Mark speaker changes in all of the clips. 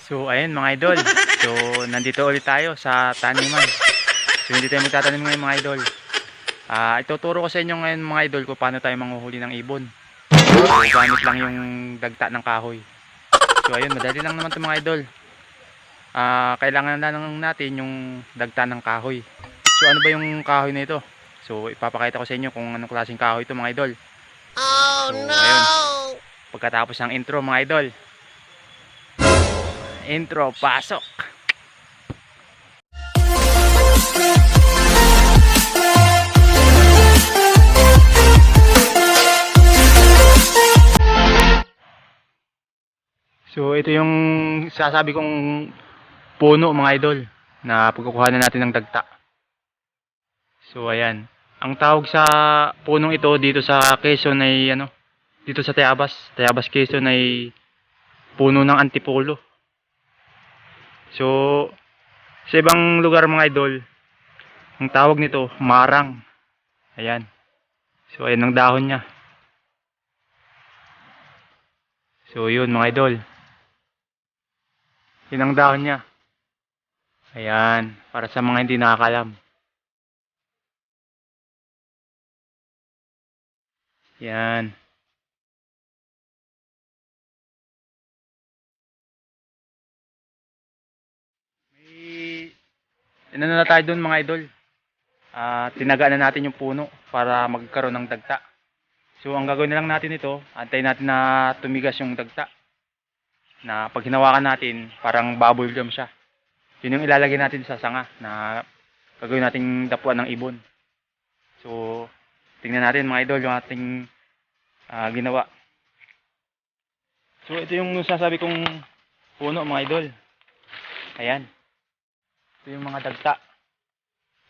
Speaker 1: So ayun mga idol. So nandito ulit tayo sa taniman. So hindi tayo magtatanim ngayon mga idol. Ituturo ko sa inyo ngayon mga idol kung paano tayo manghuhuli ng ibon. So gamit lang yung dagta ng kahoy. So ayun, madali lang naman 'to mga idol. Kailangan lang natin yung dagta ng kahoy. So ano ba yung kahoy na ito? So ipapakita ko sa inyo kung anong klaseng kahoy ito mga idol.
Speaker 2: Oh
Speaker 1: So
Speaker 2: no!
Speaker 1: ayun, pagkatapos ng intro mga idol. Intro, pasok! So ito yung sasabi kong puno mga idol na pagkukuha na natin ng dagta. So ayan, ang tawag sa punong ito dito sa Quezon ay ano, dito sa Tayabas Quezon ay puno ng antipolo. So sa ibang lugar mga idol, ang tawag nito marang. Ayan. So ayan ang dahon niya. So yun mga idol. Yun ang dahon niya. Ayan, para sa mga hindi nakakalam. Yan. May ano na tayo doon mga idol. Tinagaan na natin yung puno para magkaroon ng dagta. So ang gagawin na lang natin ito, antayin natin na tumigas yung dagta. Na pag hinawakan natin, parang bubble gum siya. Yun yung ilalagay natin sa sanga na gagawin nating dapuan ng ibon. So tingnan natin mga idol yung ating ginawa. So ito yung sasabi kong puno mga idol. Ayan. Ito yung mga dagta.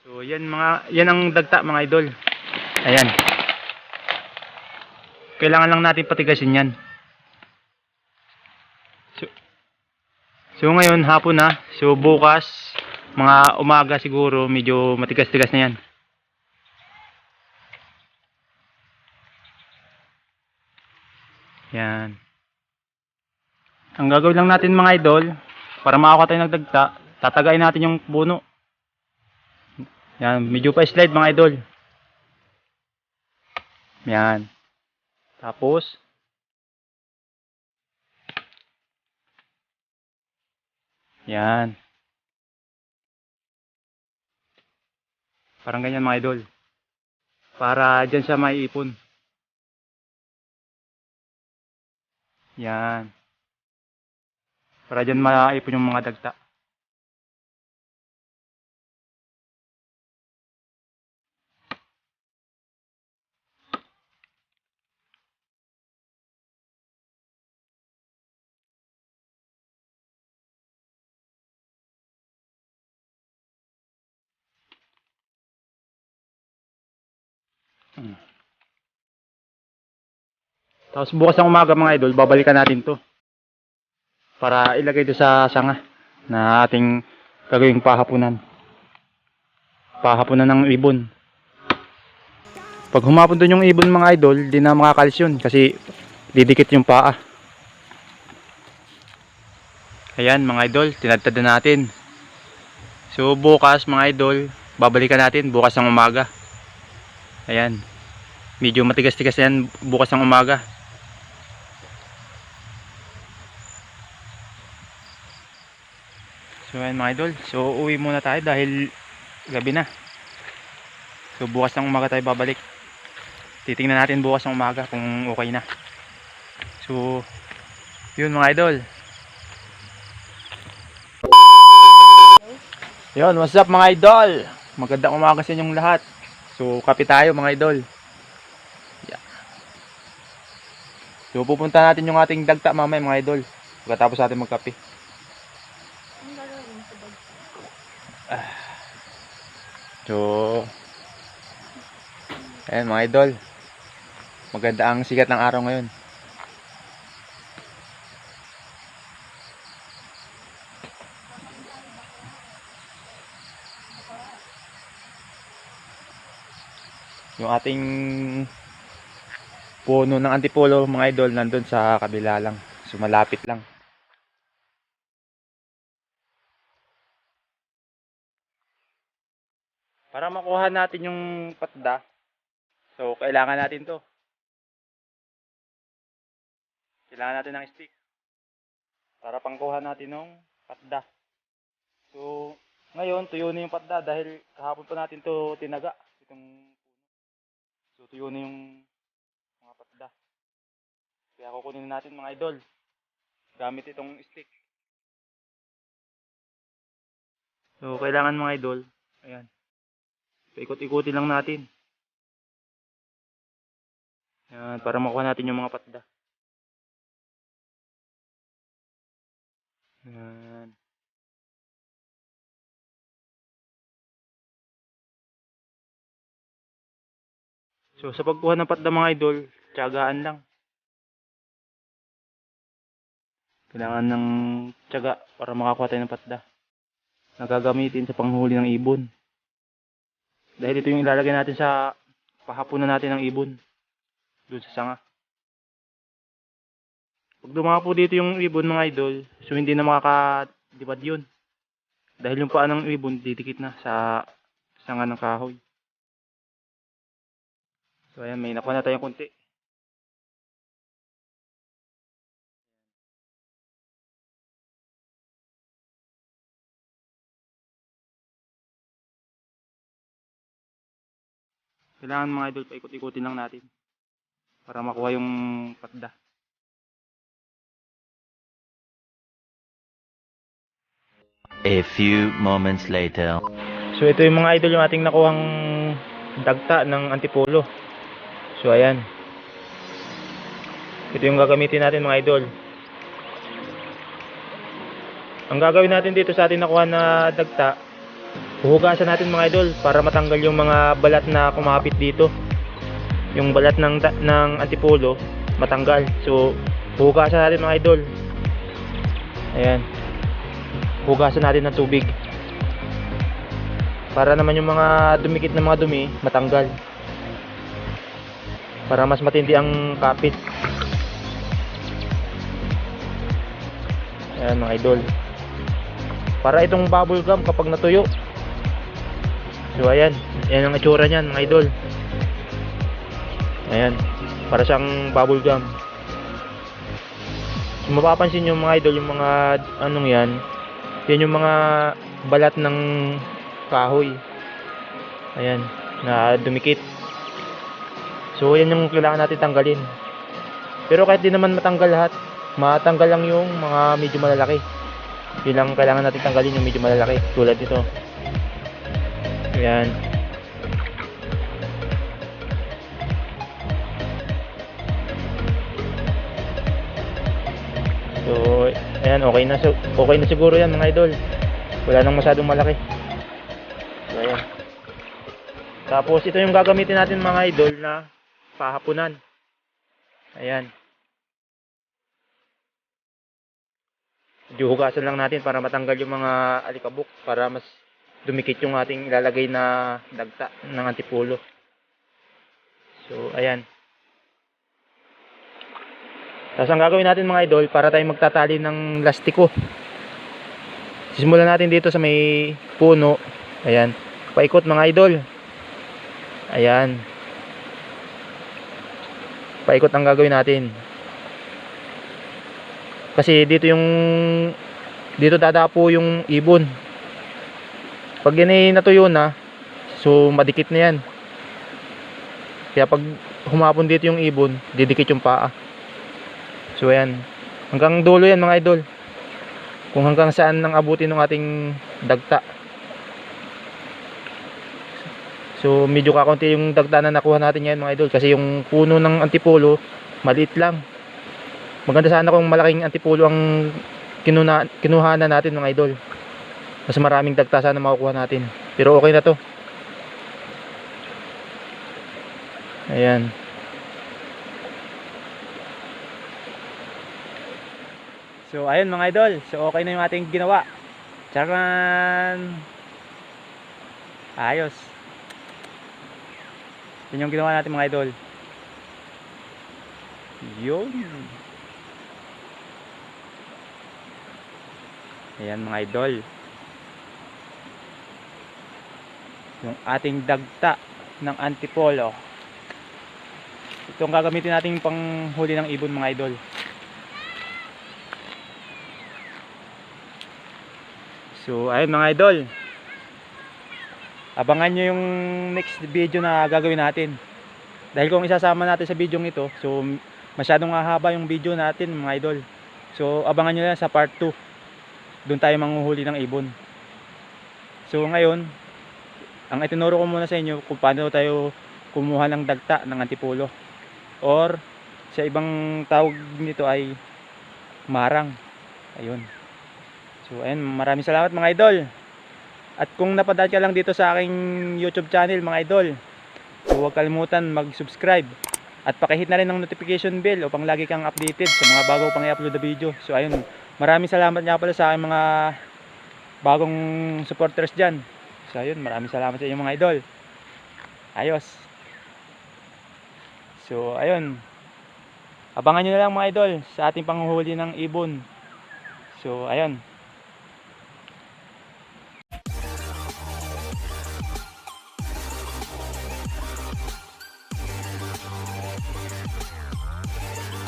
Speaker 1: So yan ang dagta mga idol. Ayan. Kailangan lang natin patigasin yan. So ngayon hapon na. So bukas mga umaga siguro medyo matigas-tigas na yan. Yan. Ang gagawin lang natin mga idol, para makakuha tayo ng dagta, tatagain natin yung puno. Yan, medyo pa slide mga idol. Yan. Tapos yan. Parang ganyan mga idol. Para dyan siya maiipon. Yan. Para dyan maiipon yung mga dagta. Tapos bukas ng umaga mga idol, babalikan natin to. Para ilagay to sa sanga na ating gagawing pahapunan. Pahapunan ng ibon. Pag humapon doon yung ibon mga idol, di na makakalis yun kasi didikit yung paa. Ayan mga idol, tinadtad na natin. So bukas mga idol, babalikan natin bukas ng umaga. Ayan. Medyo matigas-tigas yan bukas ng umaga. So ayan mga idol, so uwi muna tayo dahil gabi na. So bukas ng umaga tayo babalik. Titingnan natin bukas ng umaga kung okay na. So yun mga idol. Yun, what's up mga idol? Magandang umaga sa inyong lahat. So kape tayo mga idol. Yeah. So pupunta natin yung ating dagta mamaya mga idol. Pagkatapos natin magkape. So ayan mga idol, maganda ang sikat ng araw ngayon. Yung ating puno ng antipolo mga idol nandun sa kabila lang, so malapit lang. Para makuha natin yung patda, so kailangan natin to. Kailangan natin ng stick para pangkuha natin ng patda. So, ngayon, tuyo na yung patda dahil kahapon pa natin to tinaga. So, tuyo na yung mga patda. Kaya kukunin natin mga idol. Gamit itong stick. So, kailangan mga idol. Ayan. Paikot-ikutin lang natin. Ayan, para makuha natin yung mga patda. Ayan. So, sa pagkuha ng patda mga idol, tiyagaan lang. Kailangan ng tiyaga para makakuha tayo ng patda na gagamitin sa panghuli ng ibon. Dahil ito yung ilalagay natin sa pahapunan natin ng ibon. Doon sa sanga. Pag dumapo dito yung ibon mga idol, so hindi na makakadipad yun. Dahil yung paa ng ibon didikit na sa sanga ng kahoy. So ayan, may nakuha na tayong konti. Kailangan mga idol, paikot-ikutin lang natin para makuha yung patda.
Speaker 2: A few moments later.
Speaker 1: So ito yung mga idol, yung ating nakuhang dagta ng antipolo. So ayan. Ito yung gagamitin natin mga idol. Ang gagawin natin dito sa ating nakuha na dagta, huhugasan natin mga idol para matanggal yung mga balat na kumapit dito. Yung balat ng antipolo matanggal. So huhugasan natin mga idol. Ayan. Hugasan natin ng tubig. Para naman yung mga dumikit na mga dumi matanggal. Para mas matindi ang kapit. Ayan mga idol. Para itong bubble gum kapag natuyo. So ayan, yan ang itsura niyan mga idol. Ayan, para siyang bubble gum. So mapapansin nyo mga idol, yung mga anong yan, yan yung mga balat ng kahoy. Ayan, na dumikit. So yan yung kailangan natin tanggalin. Pero kahit di naman matanggal lahat, matanggal lang yung mga medyo malalaki. Yun lang kailangan natin tanggalin, yung medyo malalaki tulad nito. Ayan. So ayan, okay na siguro yan mga idol. Wala nang masyadong malaki. So ayan. Tapos ito yung gagamitin natin mga idol na pahapunan. Ayan. Hugasan lang natin para matanggal yung mga alikabok, para mas dumikit yung ating ilalagay na dagta ng antipolo. So ayan. Tapos ang gagawin natin mga idol, para tayo magtatali ng lastiko, sisimulan natin dito sa may puno. Ayan, paikot mga idol. Ayan, paikot ang gagawin natin. Kasi dito dadapo yung ibon. Pag yan ay natuyo na, so madikit na yan. Kaya pag humapon dito yung ibon, didikit yung paa. So ayan, hanggang dulo yan mga idol. Kung hanggang saan nang abutin ng ating dagta. So medyo kakunti yung dagta na nakuha natin ngayon mga idol, kasi yung puno ng antipolo maliit lang. Maganda sana kung malaking antipolo ang kinuhanan natin mga idol. Mas maraming dagta sana makukuha natin. Pero okay na to. Ayan. So ayun mga idol. So okay na yung ating ginawa. Charan! Ayos. Yun yung ginawa natin mga idol. Yun. Ayan mga idol. yung ating dagta ng antipolo. Ito ang gagamitin natin panghuli ng ibon mga idol. So ayun mga idol, abangan nyo yung next video na gagawin natin. Dahil kung isasama natin sa video ito, so masyadong hahaba yung video natin mga idol. So abangan nyo lang sa part 2. Doon tayo manghuhuli ng ibon. So ngayon, ang itinuro ko muna sa inyo kung paano tayo kumuha ng dagta ng antipolo, or sa ibang tawag nito ay marang. Ayun. So ayun, maraming salamat mga idol. At kung napadaan ka lang dito sa aking YouTube channel mga idol, so huwag kalimutan mag-subscribe at pakihit na rin ng notification bell upang lagi kang updated sa mga bago pang i-upload na video. So ayun, maraming salamat nga pala sa aking mga bagong supporters dyan. So ayun, maraming salamat sa inyo mga idol. Ayos. So ayun, abangan nyo na lang mga idol sa ating panghuhuli ng ibon. So ayun,